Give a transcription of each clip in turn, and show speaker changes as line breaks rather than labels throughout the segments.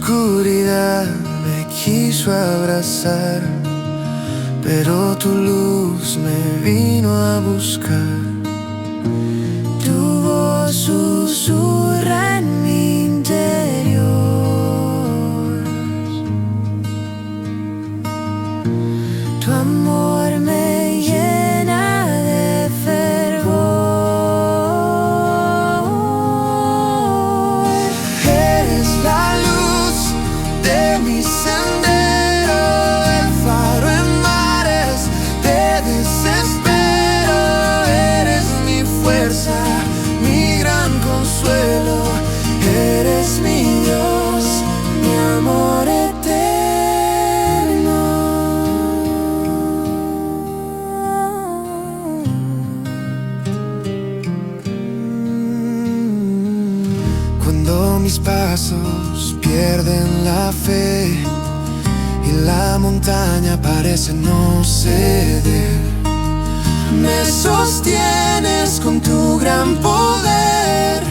oscuridad me quiso abrazar, pero tu luz me vino a buscar. Tu voz susurra en mi interior. Tu amor me llena de fervor. Eres la luz de mi sendero, el faro en mares de desespero. Eres mi fuerza, mi gran consuelo. Eres mi Dios, mi amor eterno. Cuando mis pasos pierden la fe y la montaña parece no ceder, me sostienes con tu gran poder.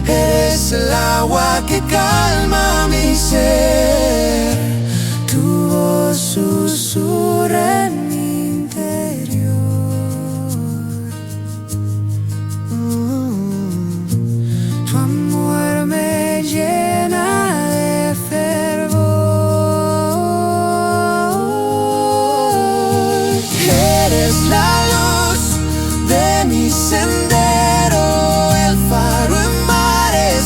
Eres el agua que calma mi ser. Tu voz susurra en mi interior. Tu amor me llena de fervor. Eres la luz de mi sendero, el faro en mares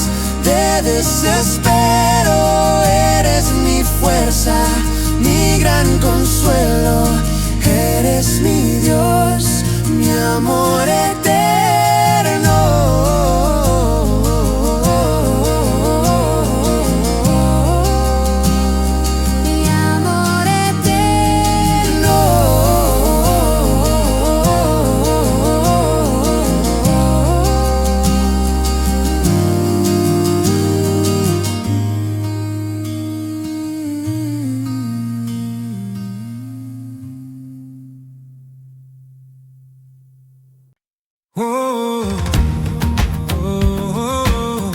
de desespero. Eres mi fuerza, mi gran consuelo. Eres mi Dios, mi amor eterno. Mi amor eterno. Oh, oh, oh,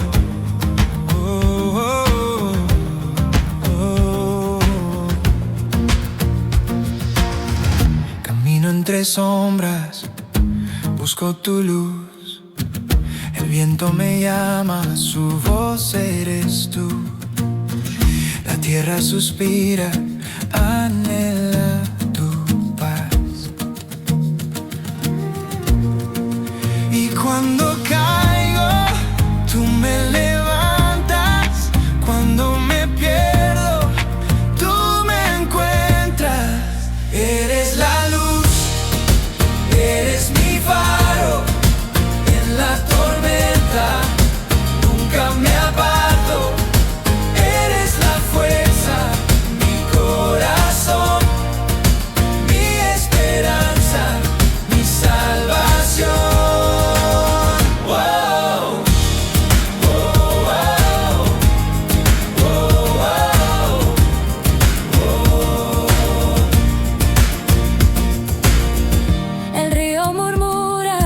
oh, oh. Camino entre sombras, busco tu luz. El viento me llama, su voz eres tú. La tierra suspira, anhela tu paz. Y cuando caigo, tú me levantas. Cuando me pierdo, tú me encuentras. Eres la luz, eres mi faro en la tormenta. Nunca me aparto. Eres la fuerza, mi corazón, mi esperanza, mi salvación.
El río murmura,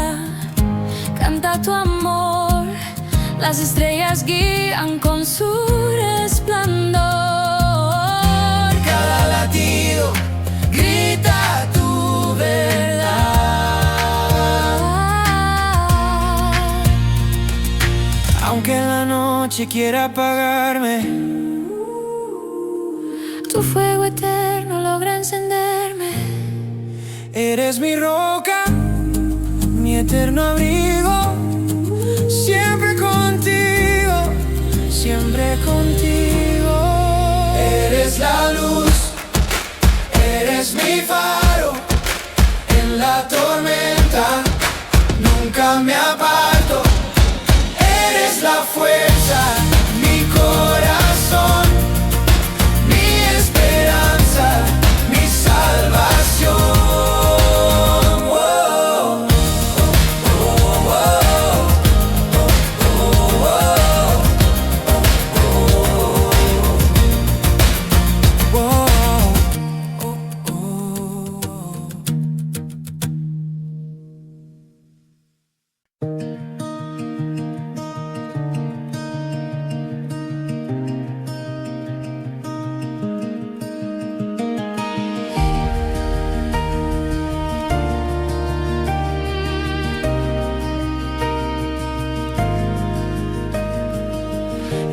canta tu amor. Las estrellas guían con su resplandor.
Cada latido grita tu verdad. Aunque la noche quiera apagarme,
Tu fuego eterno logra encenderme.
eres mi roca, mi eterno abrigo. Siempre contigo, siempre contigo. Eres la luz, eres mi faro en la tormenta. Nunca me aparto. Eres la fuerza, mi corazón, mi esperanza, mi salvación.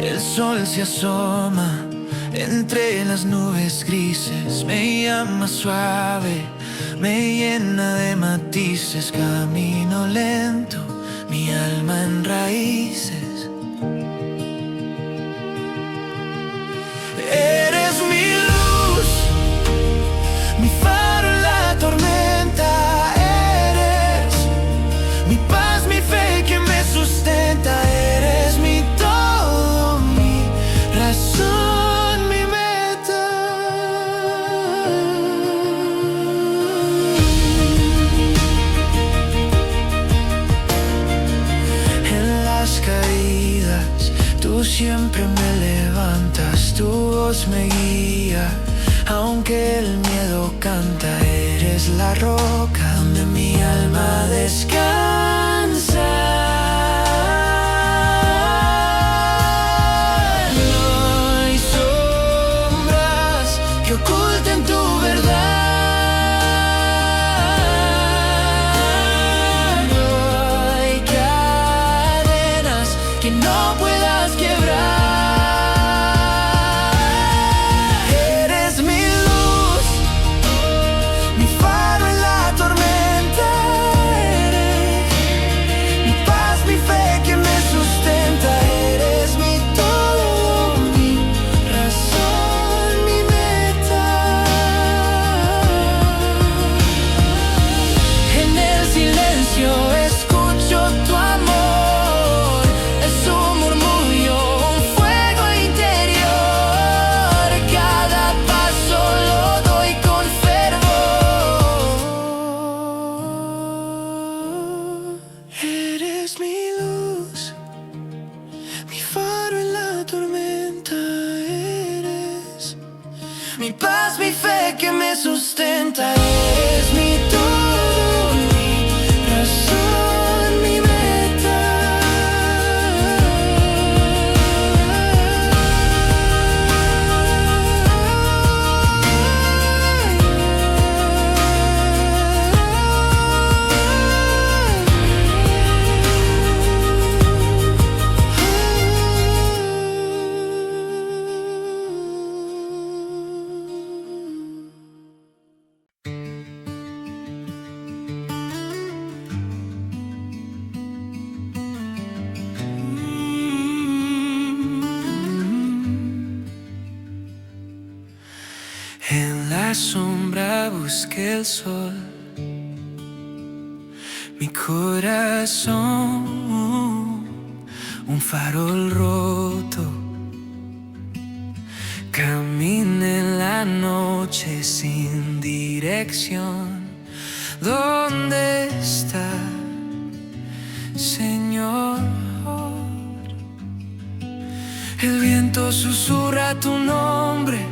El sol se asoma entre las nubes grises, me llama suave, me llena de matices. Camino lento, mi alma en raíces. Eres mi luz, mi faro en la tormenta. Eres mi paz, mi fe que me sustenta. Eres mi todo, mi razón, mi meta. En las caídas tú siempre me levantas, tu voz me guía, aunque el miedo canta. Eres la roca donde mi alma descansa. No hay sombras que oculten tu verdad. No hay cadenas que no puedas quebrar. Mi paz, mi fe que me sustenta. Eres mi todo, mi razón, mi meta. En la sombra busqué el sol, mi corazón, un farol roto. Caminé en la noche sin dirección. ¿Dónde está, Señor? El viento susurra tu nombre,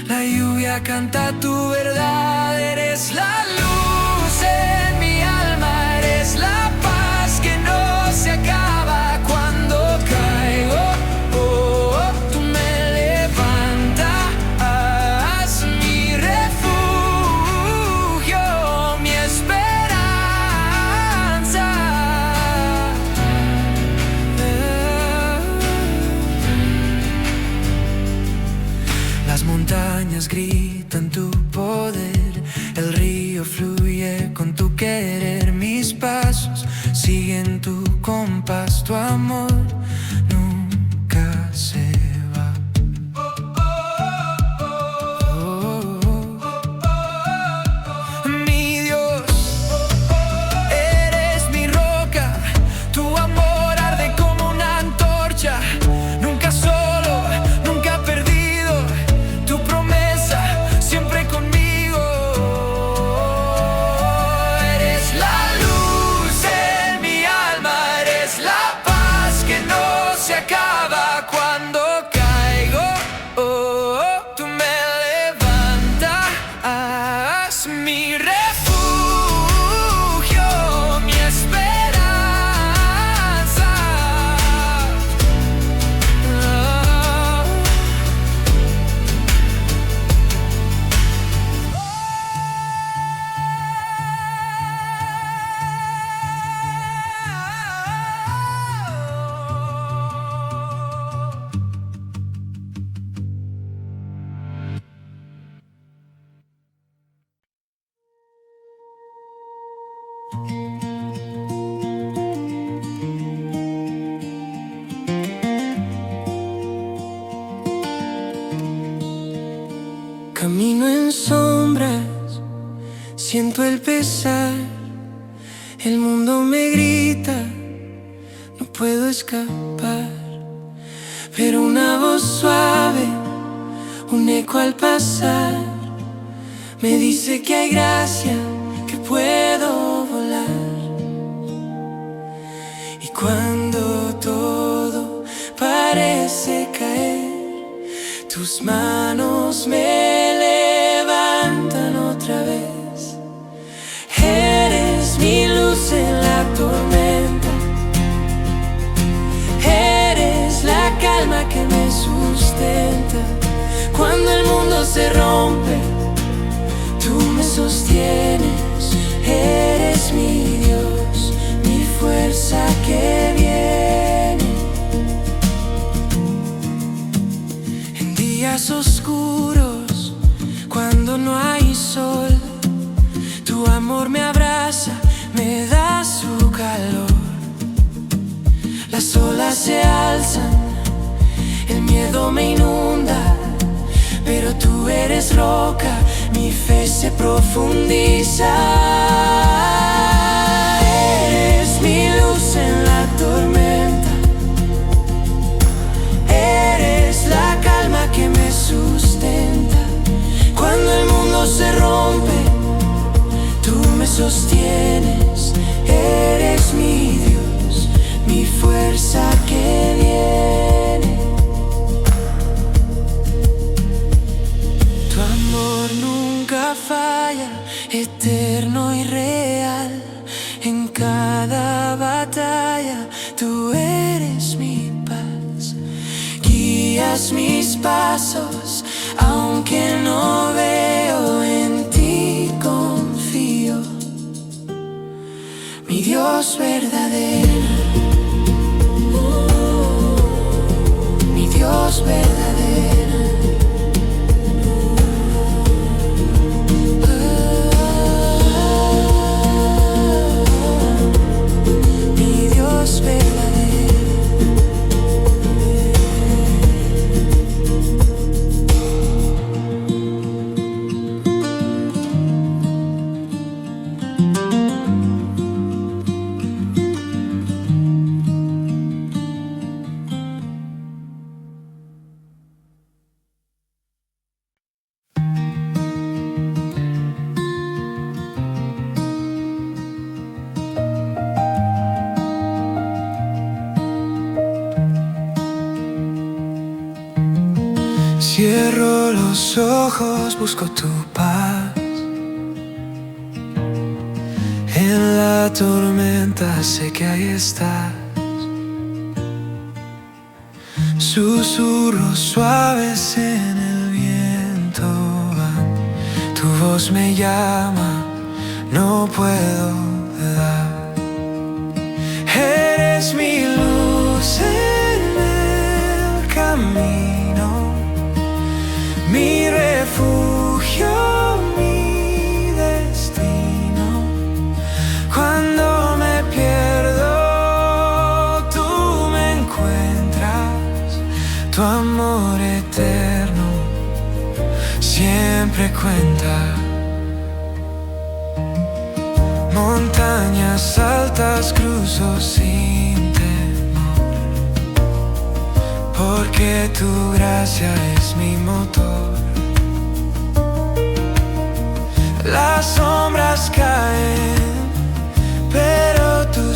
la lluvia canta tu verdad. Eres la luz en mi alma, eres la paz que no se acaba cuando caigo. Tú me levantas, mi refugio, mi esperanza. Las montañas gritan tu poder, el río fluye con tu querer. Mis pasos siguen tu compás, tu amor nunca se va. Mi Dios, eres mi roca, tu amor arde como una antorcha. Nunca solo, nunca perdido, tu promesa siempre conmigo. Eres la luz en mi alma, eres la paz que no Camino en sombras, siento el pesar. El mundo me grita, no puedo escapar. Pero una voz suave, un eco al pasar, me dice que hay gracia, que puedo volar. Y cuando todo parece caer, tus manos me levantan otra vez. Eres mi luz en la tormenta, eres la calma que me sustenta. Cuando el mundo se rompe, tú me sostienes. Eres mi Dios, mi fuerza que viene. En días oscuros, cuando no hay sol, tu amor me abraza, me da su calor. Las olas se alzan, el miedo me inunda, pero tú eres roca, mi fe se profundiza. Eres mi luz en la tormenta, eres la calma que me sustenta. Cuando el mundo se rompe, tú me sostienes. Eres mi Dios, mi fuerza que viene. Tu amor nunca falla, eterno y real. En cada batalla tú eres mi paz. Guías mis pasos, aunque no veo, en ti confío. Mi Dios verdadero, mi Dios verdadero. Cierro los ojos, busco tu paz. En la tormenta sé que ahí estás. Susurros suaves en el viento van. Tu voz me llama, no puedo dar. Eres mi luz en el camino, mi refugio, mi destino. Cuando me pierdo, tú me encuentras. Tu amor eterno siempre cuenta. Montañas altas cruzo sin temor, porque tu gracia es mi motor. Las sombras caen, pero tú